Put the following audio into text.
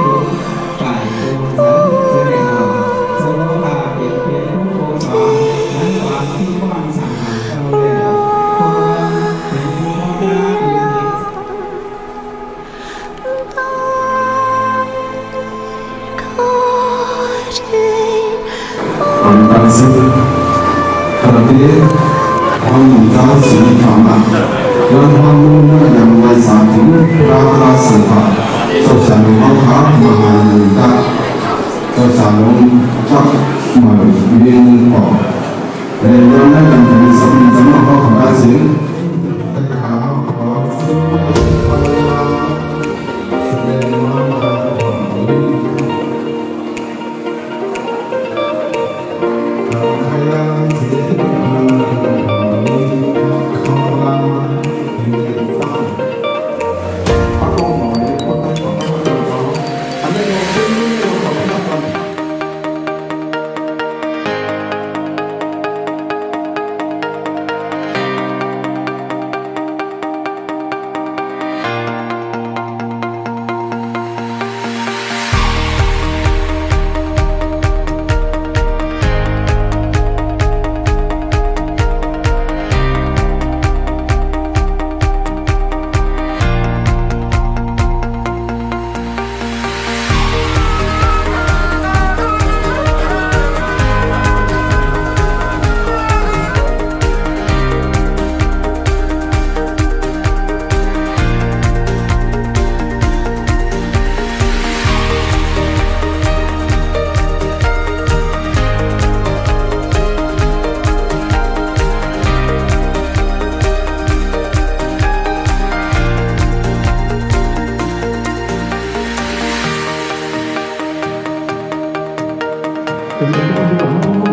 đúng phải cùng dẫn dưới đại hồng sau đó là việc kiến quốc vô tròn ngắn toàn khi quan sản phẩm cao lên cô ơn tình vô đa yêu Ông ta sư thật tế ông ta sĩ phạm ạ đơn hoang lưu nhằm ngoài sản thứ ra sản phẩm cho sản lượng văn hóa mà người ta cho sản lượng chắc mở viên bỏ nên đơn này làm thành sống giống mà không ta sĩ Hãy subscribe cho kênh Ghiền Mì Gõ để không bỏ lỡ những video hấp dẫn